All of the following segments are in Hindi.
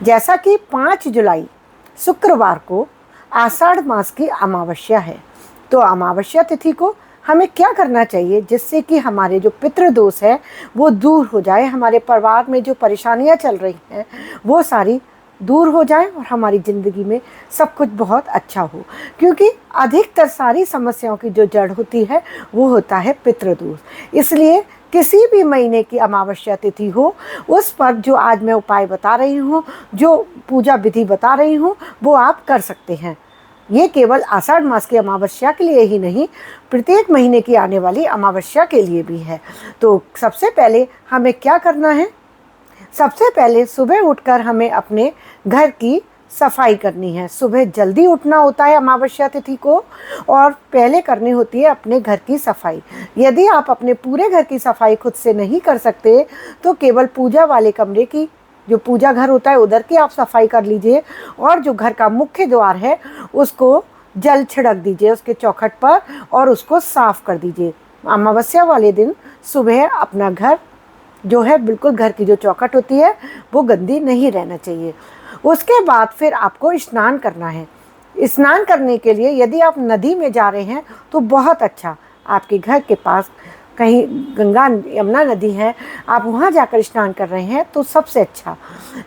जैसा कि 5 जुलाई शुक्रवार को आषाढ़ मास की अमावस्या है, तो अमावस्या तिथि को हमें क्या करना चाहिए जिससे कि हमारे जो पितृदोष है वो दूर हो जाए, हमारे परिवार में जो परेशानियां चल रही हैं वो सारी दूर हो जाए और हमारी ज़िंदगी में सब कुछ बहुत अच्छा हो। क्योंकि अधिकतर सारी समस्याओं की जो जड़ होती है वो होता है पितृदोष। इसलिए किसी भी महीने की अमावस्या तिथि हो, उस पर जो आज मैं उपाय बता रही हूँ, जो पूजा विधि बता रही हूँ, वो आप कर सकते हैं। ये केवल आषाढ़ मास की अमावस्या के लिए ही नहीं, प्रत्येक महीने की आने वाली अमावस्या के लिए भी है। तो सबसे पहले हमें क्या करना है? सबसे पहले सुबह उठकर हमें अपने घर की सफाई करनी है। सुबह जल्दी उठना होता है अमावस्या तिथि को, और पहले करनी होती है अपने घर की सफाई। यदि आप अपने पूरे घर की सफाई खुद से नहीं कर सकते तो केवल पूजा वाले कमरे की, जो पूजा घर होता है उधर की आप सफाई कर लीजिए, और जो घर का मुख्य द्वार है उसको जल छिड़क दीजिए उसके चौखट पर और उसको साफ कर दीजिए। अमावस्या वाले दिन सुबह अपना घर जो है, बिल्कुल घर की जो चौखट होती है वो गंदी नहीं रहना चाहिए। उसके बाद फिर आपको स्नान करना है। स्नान करने के लिए यदि आप नदी में जा रहे हैं तो बहुत अच्छा, आपके घर के पास कहीं गंगा यमुना नदी है, आप वहाँ जाकर स्नान कर रहे हैं तो सबसे अच्छा।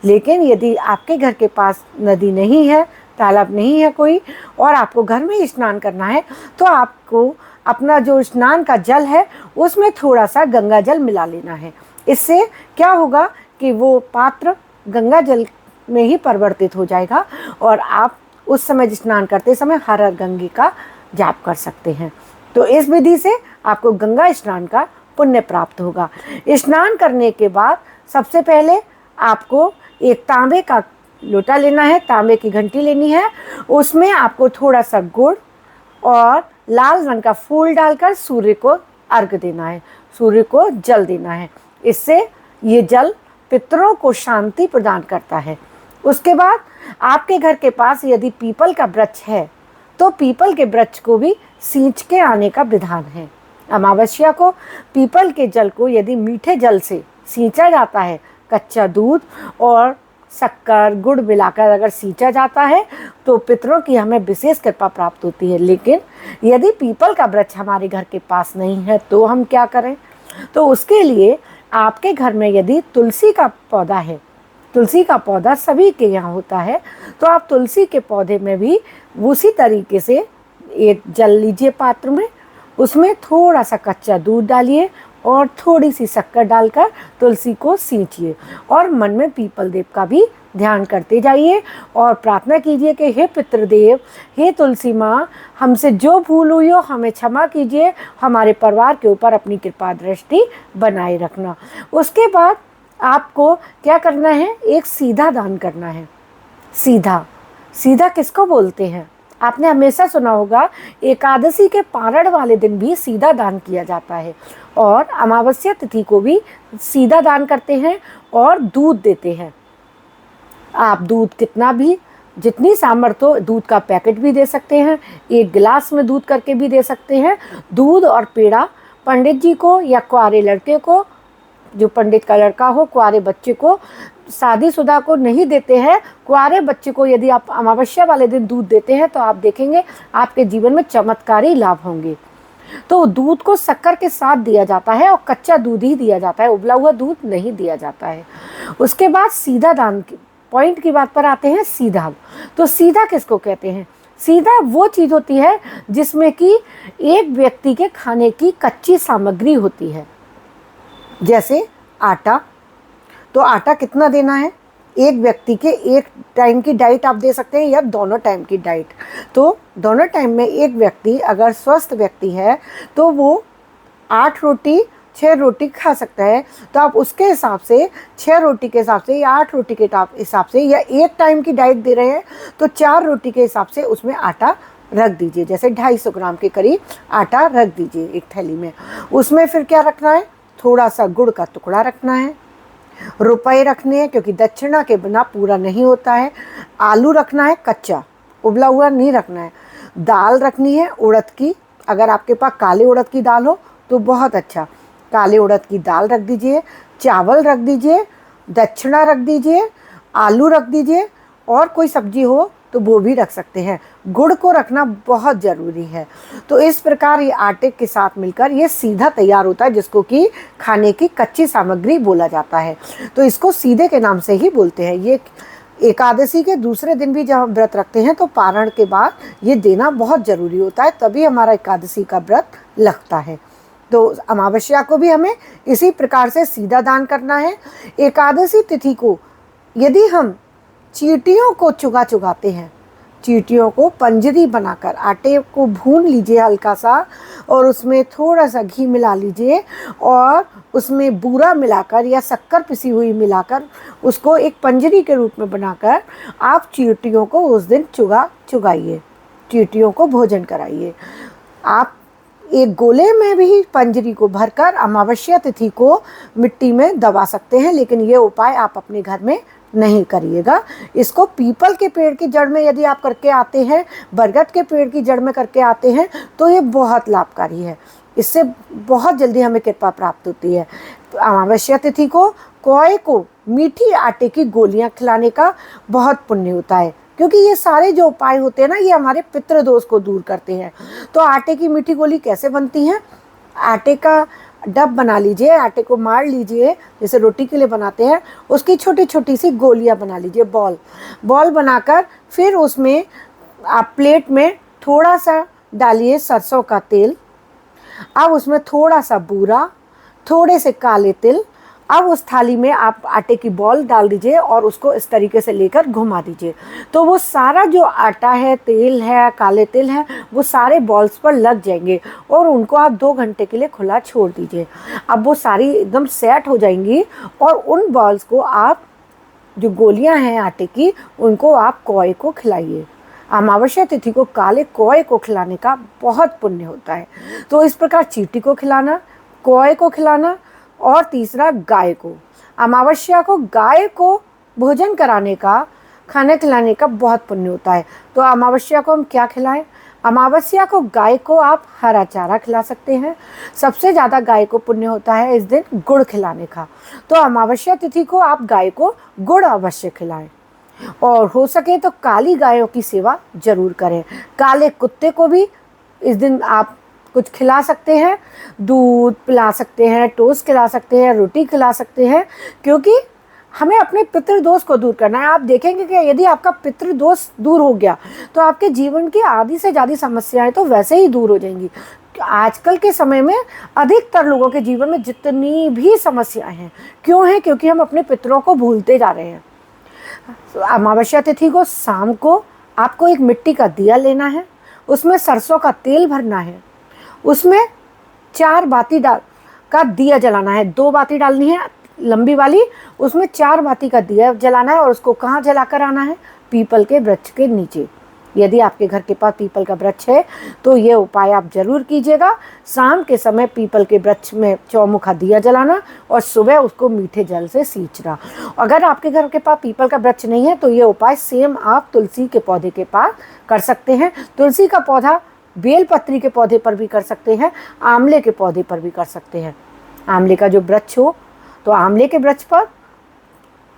लेकिन यदि आपके घर के पास नदी नहीं है, तालाब नहीं है कोई, और आपको घर में ही स्नान करना है, तो आपको अपना जो स्नान का जल है उसमें थोड़ा सा गंगा जल मिला लेना है। इससे क्या होगा कि वो पात्र गंगा जल में ही परिवर्तित हो जाएगा और आप उस समय स्नान करते समय हर हर गंगे का जाप कर सकते हैं। तो इस विधि से आपको गंगा स्नान का पुण्य प्राप्त होगा। स्नान करने के बाद सबसे पहले आपको एक तांबे का लोटा लेना है, तांबे की घंटी लेनी है, उसमें आपको थोड़ा सा गुड़ और लाल रंग का फूल डालकर सूर्य को अर्घ देना है, सूर्य को जल देना है। इससे ये जल पितरों को शांति प्रदान करता है। उसके बाद आपके घर के पास यदि पीपल का वृक्ष है तो पीपल के वृक्ष को भी सींच के आने का विधान है। अमावस्या को पीपल के जल को यदि मीठे जल से सींचा जाता है, कच्चा दूध और शक्कर गुड़ मिलाकर अगर सींचा जाता है तो पितरों की हमें विशेष कृपा प्राप्त होती है। लेकिन यदि पीपल का वृक्ष हमारे घर के पास नहीं है तो हम क्या करें? तो उसके लिए आपके घर में यदि तुलसी का पौधा है, तुलसी का पौधा सभी के यहाँ होता है, तो आप तुलसी के पौधे में भी उसी तरीके से एक जल लीजिए पात्र में, उसमें थोड़ा सा कच्चा दूध डालिए और थोड़ी सी शक्कर डालकर तुलसी को सींचिए और मन में पीपल देव का भी ध्यान करते जाइए और प्रार्थना कीजिए कि हे पितृदेव, हे तुलसी माँ, हमसे जो भूल हुई हो हमें क्षमा कीजिए, हमारे परिवार के ऊपर अपनी कृपा दृष्टि बनाए रखना। उसके बाद आपको क्या करना है? एक सीधा दान करना है। सीधा, सीधा किसको बोलते हैं? आपने हमेशा सुना होगा एकादशी के पारण वाले दिन भी सीधा दान किया जाता है, और अमावस्या तिथि को भी सीधा दान करते हैं और दूध देते हैं। आप दूध कितना भी, जितनी सामर्थ्य हो, दूध का पैकेट भी दे सकते हैं, एक गिलास में दूध करके भी दे सकते हैं। दूध और पेड़ा पंडित जी को या कुंवारे लड़के को, जो पंडित का लड़का हो, कुंवारे बच्चे को, शादीशुदा को नहीं देते हैं, कुंवारे बच्चे को यदि आप अमावस्या वाले दिन दूध देते हैं तो आप देखेंगे आपके जीवन में चमत्कारी लाभ होंगे। तो दूध को शक्कर के साथ दिया जाता है और कच्चा दूध ही दिया जाता है, उबला हुआ दूध नहीं दिया जाता है। उसके बाद सीधा दान की पॉइंट की बात पर आते हैं। सीधा, तो सीधा किसको कहते हैं? सीधा वो चीज़ होती है जिसमें कि एक व्यक्ति के खाने की कच्ची सामग्री होती है, जैसे आटा। तो आटा कितना देना है? एक व्यक्ति के एक टाइम की डाइट आप दे सकते हैं या दोनों टाइम की डाइट। तो दोनों टाइम में एक व्यक्ति अगर स्वस्थ व्यक्ति है तो वो 8 रोटी 6 रोटी खा सकता है। तो आप उसके हिसाब से 6 रोटी के हिसाब से या 8 रोटी के हिसाब से, या एक टाइम की डाइट दे रहे हैं तो 4 रोटी के हिसाब से उसमें आटा रख दीजिए। जैसे 250 ग्राम के करीब आटा रख दीजिए एक थैली में। उसमें फिर क्या रखना है? थोड़ा सा गुड़ का टुकड़ा रखना है, रुपए रखने हैं क्योंकि दक्षिणा के बिना पूरा नहीं होता है। आलू रखना है कच्चा, उबला हुआ नहीं रखना है। दाल रखनी है उड़द की, अगर आपके पास काले उड़द की दाल हो तो बहुत अच्छा, काले उड़द की दाल रख दीजिए। चावल रख दीजिए, दक्षिणा रख दीजिए आलू रख दीजिए, और कोई सब्जी हो तो वो भी रख सकते हैं। गुड़ को रखना बहुत ज़रूरी है। तो इस प्रकार ये आटे के साथ मिलकर ये सीधा तैयार होता है, जिसको कि खाने की कच्ची सामग्री बोला जाता है। तो इसको सीधे के नाम से ही बोलते हैं। ये एकादशी के दूसरे दिन भी जब हम व्रत रखते हैं तो पारण के बाद ये देना बहुत ज़रूरी होता है, तभी हमारा एकादशी का व्रत लगता है। तो अमावस्या को भी हमें इसी प्रकार से सीधा दान करना है। एकादशी तिथि को यदि हम चींटियों को चुगाते हैं, चींटियों को पंजरी बनाकर आटे को भून लीजिए हल्का सा, और उसमें थोड़ा सा घी मिला लीजिए, और उसमें बूरा मिलाकर या शक्कर पिसी हुई मिलाकर उसको एक पंजरी के रूप में बनाकर आप चींटियों को उस दिन चुगाइए, चींटियों को भोजन कराइए। आप एक गोले में भी पंजरी को भरकर अमावस्या तिथि को मिट्टी में दबा सकते हैं, लेकिन ये उपाय आप अपने घर में नहीं करिएगा। इसको पीपल के पेड़ की जड़ में यदि आप करके आते हैं, बरगद के पेड़ की जड़ में करके आते हैं, तो ये बहुत लाभकारी है। इससे बहुत जल्दी हमें कृपा प्राप्त होती है। तो अमावस्या तिथि को कौए को मीठी आटे की गोलियां खिलाने का बहुत पुण्य होता है, क्योंकि ये सारे जो उपाय होते हैं ना, ये हमारे पितृदोष को दूर करते हैं। तो आटे की मीठी गोली कैसे बनती है? आटे का डब बना लीजिए, आटे को मार लीजिए जैसे रोटी के लिए बनाते हैं, उसकी छोटी छोटी सी गोलियां बना लीजिए, बॉल बनाकर फिर उसमें आप प्लेट में थोड़ा सा डालिए सरसों का तेल। अब उसमें थोड़ा सा बूरा, थोड़े से काले तिल। अब उस थाली में आप आटे की बॉल डाल दीजिए और उसको इस तरीके से लेकर घुमा दीजिए। तो वो सारा जो आटा है, तेल है, काले तिल है, वो सारे बॉल्स पर लग जाएंगे, और उनको आप 2 घंटे के लिए खुला छोड़ दीजिए। अब वो सारी एकदम सेट हो जाएंगी, और उन बॉल्स को आप, जो गोलियां हैं आटे की, उनको आप कौए को खिलाइए। अमावस्या तिथि को काले कौए को खिलाने का बहुत पुण्य होता है। तो इस प्रकार चींटी को खिलाना, कौए को खिलाना, और तीसरा गाय को। अमावस्या को गाय को भोजन कराने का, खाना खिलाने का बहुत पुण्य होता है। तो अमावस्या को हम क्या खिलाएं? अमावस्या को गाय को आप हरा चारा खिला सकते हैं। सबसे ज़्यादा गाय को पुण्य होता है इस दिन गुड़ खिलाने का। तो अमावस्या तिथि को आप गाय को गुड़ अवश्य खिलाएं, और हो सके तो काली गायों की सेवा जरूर करें। काले कुत्ते को भी इस दिन आप कुछ खिला सकते हैं, दूध पिला सकते हैं, टोस्ट खिला सकते हैं, रोटी खिला सकते हैं, क्योंकि हमें अपने पितृदोष को दूर करना है। आप देखेंगे कि यदि आपका पितृदोष दूर हो गया तो आपके जीवन की आधी से ज़्यादा समस्याएं तो वैसे ही दूर हो जाएंगी। आजकल के समय में अधिकतर लोगों के जीवन में जितनी भी समस्याएं हैं, क्यों हैं? क्योंकि हम अपने पितरों को भूलते जा रहे हैं। अमावस्या तिथि को शाम को आपको एक मिट्टी का दिया लेना है, उसमें सरसों का तेल भरना है, उसमें 4 बाती का दिया जलाना है। 2 बाती डालनी है लंबी वाली, उसमें 4 बाती का दिया जलाना है, और उसको कहाँ जलाकर आना है? पीपल के वृक्ष के नीचे। यदि आपके घर के पास पीपल का वृक्ष है तो ये उपाय आप जरूर कीजिएगा। शाम के समय पीपल के वृक्ष में चौमुखा दिया जलाना, और सुबह उसको मीठे जल से सींचना। अगर आपके घर के पास पीपल का वृक्ष नहीं है तो ये उपाय सेम आप तुलसी के पौधे के पास कर सकते हैं। तुलसी का पौधा बेलपत्री के पौधे पर भी कर सकते हैं, आंवले के पौधे पर भी कर सकते हैं। आंवले का जो वृक्ष हो तो आंवले के वृक्ष पर,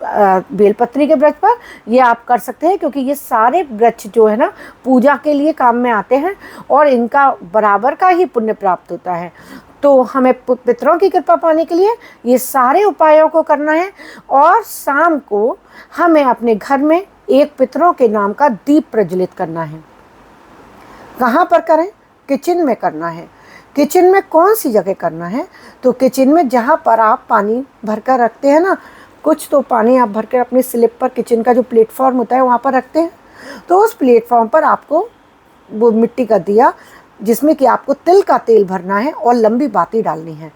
बेलपत्री के वृक्ष पर ये आप कर सकते हैं, क्योंकि ये सारे वृक्ष जो है ना पूजा के लिए काम में आते हैं, और इनका बराबर का ही पुण्य प्राप्त होता है। तो हमें पितरों की कृपा पाने के लिए ये सारे उपायों को करना है। और शाम को हमें अपने घर में एक पितरों के नाम का दीप प्रज्वलित करना है। कहाँ पर करें? किचन में करना है। किचन में कौन सी जगह करना है? तो किचन में जहाँ पर आप पानी भरकर रखते हैं ना, कुछ तो पानी आप भरकर अपने स्लिप पर, किचन का जो प्लेटफॉर्म होता है वहाँ पर रखते हैं, तो उस प्लेटफॉर्म पर आपको वो मिट्टी का दिया, जिसमें कि आपको तिल का तेल भरना है और लंबी बाती डालनी है।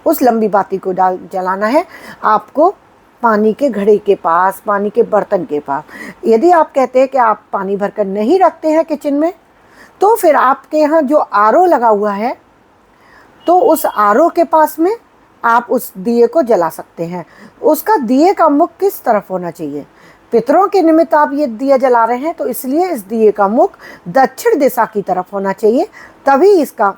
उस लंबी बाती को जलाना है आपको पानी के घड़े के पास, पानी के बर्तन के पास। यदि आप कहते हैं कि आप पानी भरकर नहीं रखते हैं किचन में, तो फिर आपके यहाँ जो आरओ लगा हुआ है, तो उस आरओ के पास में आप उस दिए को जला सकते हैं। उसका दिए का मुख किस तरफ होना चाहिए? पितरों के निमित्त आप ये दिया जला रहे हैं, तो इसलिए इस दिए का मुख दक्षिण दिशा की तरफ होना चाहिए, तभी इसका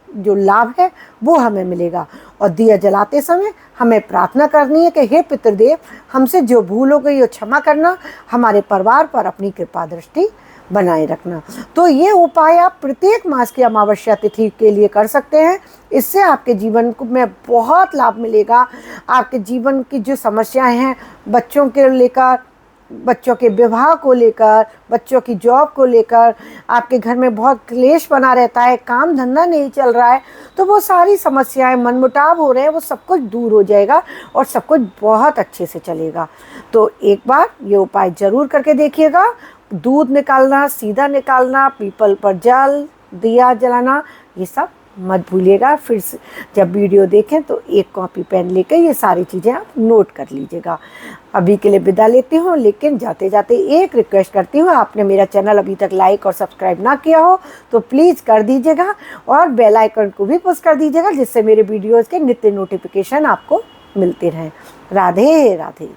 जो लाभ है वो हमें मिलेगा। और दिया जलाते समय हमें प्रार्थना करनी है कि हे पितृदेव, हमसे जो भूल हो गई वो क्षमा करना, हमारे परिवार पर अपनी कृपा दृष्टि बनाए रखना। तो ये उपाय आप प्रत्येक मास की अमावस्या तिथि के लिए कर सकते हैं। इससे आपके जीवन को में बहुत लाभ मिलेगा। आपके जीवन की जो समस्याएं हैं, बच्चों के लेकर, बच्चों के विवाह को लेकर, बच्चों की जॉब को लेकर, आपके घर में बहुत क्लेश बना रहता है, काम धंधा नहीं चल रहा है, तो वो सारी समस्याएं, मनमुटाव हो रहे हैं, वो सब कुछ दूर हो जाएगा और सब कुछ बहुत अच्छे से चलेगा। तो एक बार ये उपाय ज़रूर करके देखिएगा। दूध निकालना, सीधा निकालना, पीपल पर जल, दिया जलाना, ये सब मत भूलिएगा। फिर से जब वीडियो देखें तो एक कॉपी पेन लेकर ये सारी चीज़ें आप नोट कर लीजिएगा। अभी के लिए विदा लेती हूँ, लेकिन जाते जाते एक रिक्वेस्ट करती हूँ, आपने मेरा चैनल अभी तक लाइक और सब्सक्राइब ना किया हो तो प्लीज़ कर दीजिएगा और बेल आइकन को भी पुश कर दीजिएगा, जिससे मेरे वीडियोज़ के नित्य नोटिफिकेशन आपको मिलते रहें। राधे राधे।